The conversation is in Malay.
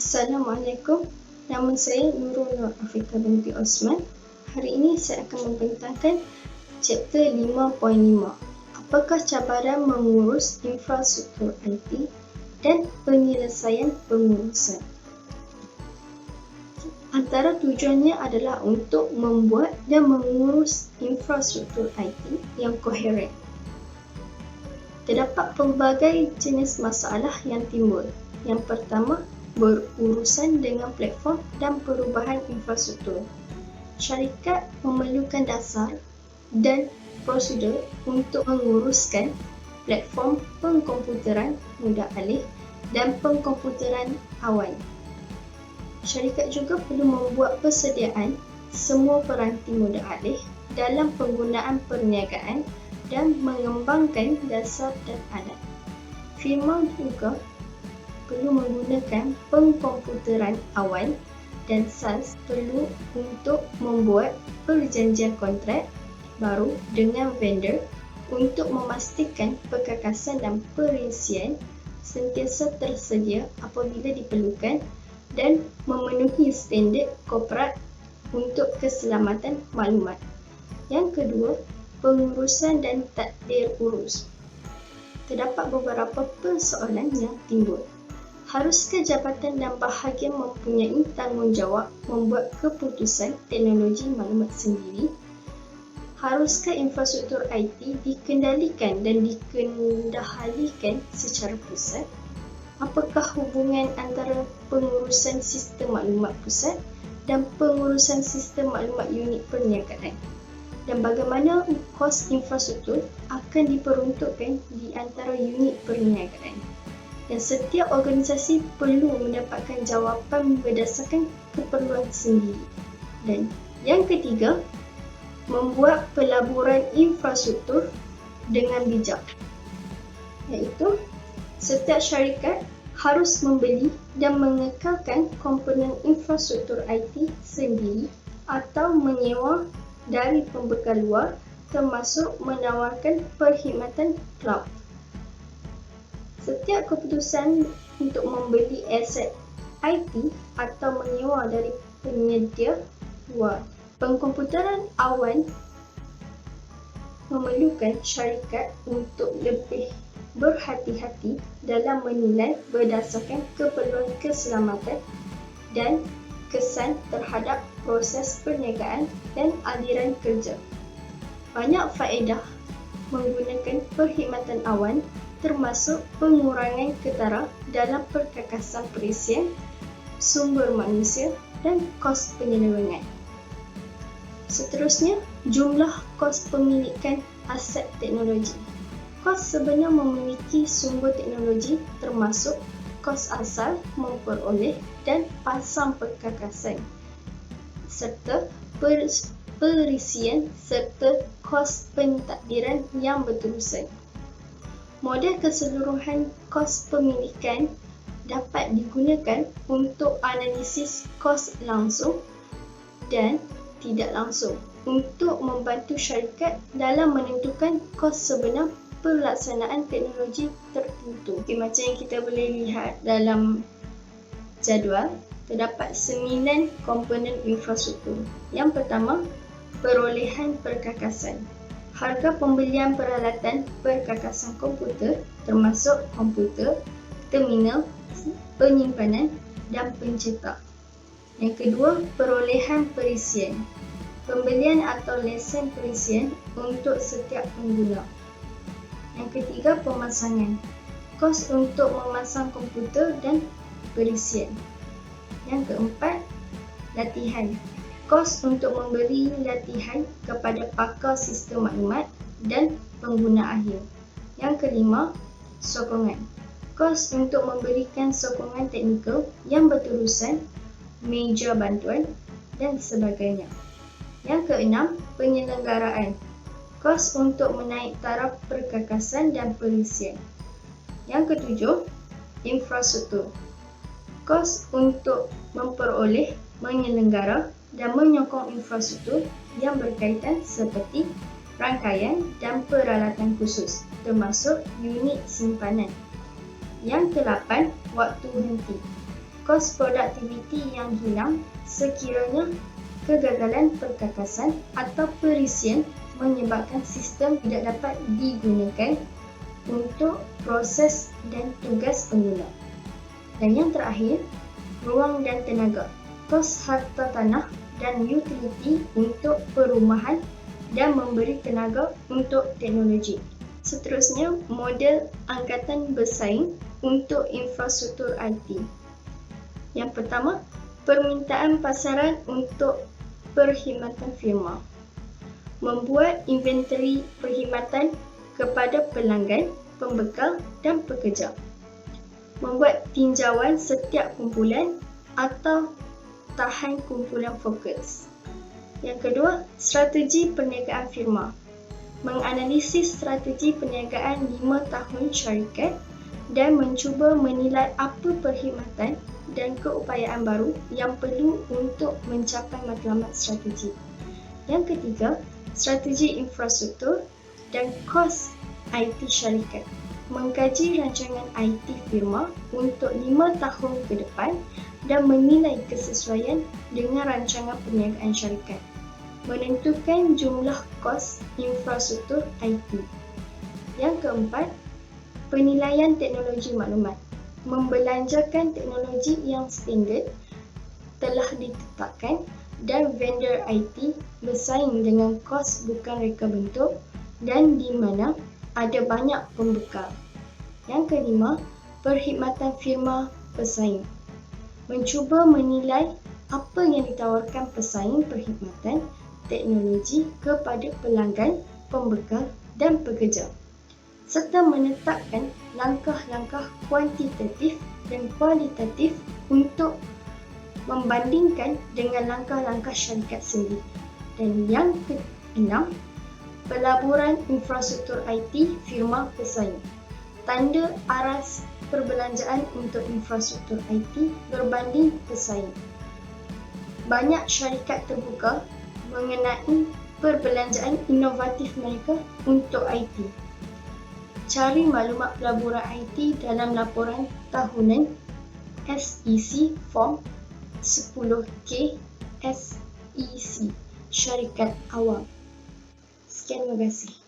Assalamualaikum, nama saya Nurul Nur Afiqah binti Osman. Hari ini saya akan membentangkan chapter 5.5. Apakah cabaran mengurus infrastruktur IT dan penyelesaian pengurusan? Antara tujuannya adalah untuk membuat dan mengurus infrastruktur IT yang koheren. Terdapat pelbagai jenis masalah yang timbul. Yang pertama, berurusan dengan platform dan perubahan infrastruktur. Syarikat memerlukan dasar dan prosedur untuk menguruskan platform pengkomputeran mudah alih dan pengkomputeran awan. Syarikat juga perlu membuat persediaan semua peranti mudah alih dalam penggunaan perniagaan dan mengembangkan dasar dan alat. Firma juga perlu menggunakan pengkomputeran awan dan SaaS perlu untuk membuat perjanjian kontrak baru dengan vendor untuk memastikan perkakasan dan perincian sentiasa tersedia apabila diperlukan dan memenuhi standard korporat untuk keselamatan maklumat. Yang kedua, pengurusan dan takdir urus. Terdapat beberapa persoalan yang timbul. Haruskah jabatan dan bahagian mempunyai tanggungjawab membuat keputusan teknologi maklumat sendiri? Haruskah infrastruktur IT dikendalikan dan dikendalikan secara pusat? Apakah hubungan antara pengurusan sistem maklumat pusat dan pengurusan sistem maklumat unit perniagaan? Dan bagaimana kos infrastruktur akan diperuntukkan di antara unit perniagaan? Dan setiap organisasi perlu mendapatkan jawapan berdasarkan keperluan sendiri. Dan yang ketiga, membuat pelaburan infrastruktur dengan bijak. Iaitu, setiap syarikat harus membeli dan mengekalkan komponen infrastruktur IT sendiri atau menyewa dari pembekal luar, termasuk menawarkan perkhidmatan cloud. Setiap keputusan untuk membeli aset IT atau menyewa dari penyedia luar. Pengkomputeran awan memerlukan syarikat untuk lebih berhati-hati dalam menilai berdasarkan keperluan keselamatan dan kesan terhadap proses perniagaan dan aliran kerja. Banyak faedah menggunakan perkhidmatan awan termasuk pengurangan ketara dalam perkakasan perincian, sumber manusia dan kos penyelewengan. Seterusnya, jumlah kos pemilikan aset teknologi. Kos sebenar memiliki sumber teknologi termasuk kos asal, memperoleh dan pasang perkakasan, serta perisian serta kos pentakdiran yang berterusan. Model keseluruhan kos pemilikan dapat digunakan untuk analisis kos langsung dan tidak langsung untuk membantu syarikat dalam menentukan kos sebenar pelaksanaan teknologi tertentu. Macam yang kita boleh lihat dalam jadual, terdapat 9 komponen infrastruktur. Yang pertama, perolehan perkakasan. Harga pembelian peralatan perkakasan komputer termasuk komputer, terminal, penyimpanan dan pencetak. Yang kedua, perolehan perisian. Pembelian atau lesen perisian untuk setiap pengguna. Yang ketiga, pemasangan. Kos untuk memasang komputer dan perisian. Yang keempat, latihan. Kos untuk memberi latihan kepada pakar sistem maklumat dan pengguna akhir. Yang kelima, sokongan. Kos untuk memberikan sokongan teknikal yang berterusan, meja bantuan dan sebagainya. Yang keenam, penyelenggaraan. Kos untuk menaik taraf perkakasan dan perisian. Yang ketujuh, infrastruktur. Kos untuk memperoleh, menyelenggara dan menyokong infrastruktur yang berkaitan seperti rangkaian dan peralatan khusus, termasuk unit simpanan. Yang ke-8, waktu henti. kos produktiviti yang hilang sekiranya kegagalan perkakasan atau perisian menyebabkan sistem tidak dapat digunakan untuk proses dan tugas pengguna. Dan yang terakhir, ruang dan tenaga, kos harta tanah dan utiliti untuk perumahan dan memberi tenaga untuk teknologi. Seterusnya, model angkatan bersaing untuk infrastruktur IT. Yang pertama, permintaan pasaran untuk perkhidmatan firma. Membuat inventory perkhidmatan kepada pelanggan, pembekal dan pekerja. Membuat tinjauan setiap kumpulan atau tahan kumpulan fokus. Yang kedua, strategi perniagaan firma. Menganalisis strategi perniagaan 5 tahun syarikat dan mencuba menilai apa perkhidmatan dan keupayaan baru yang perlu untuk mencapai matlamat strategi. Yang ketiga, strategi infrastruktur dan kos IT syarikat. Mengkaji rancangan IT firma untuk 5 tahun ke depan dan menilai kesesuaian dengan rancangan perniagaan syarikat. Menentukan jumlah kos infrastruktur IT. Yang keempat, penilaian teknologi maklumat. Membelanjakan teknologi yang standard telah ditetapkan dan vendor IT bersaing dengan kos bukan reka bentuk dan di mana ada banyak pembekal. Yang kelima, perkhidmatan firma pesaing. Mencuba menilai apa yang ditawarkan pesaing perkhidmatan teknologi kepada pelanggan, pembekal dan pekerja, serta menetapkan langkah-langkah kuantitatif dan kualitatif untuk membandingkan dengan langkah-langkah syarikat sendiri. Dan yang keenam, pelaburan infrastruktur IT firma pesaing. Tanda aras perbelanjaan untuk infrastruktur IT berbanding pesaing. Banyak syarikat terbuka mengenai perbelanjaan inovatif mereka untuk IT. Cari maklumat pelaburan IT dalam laporan tahunan SEC Form 10K SEC Syarikat Awam. Sekian, terima kasih.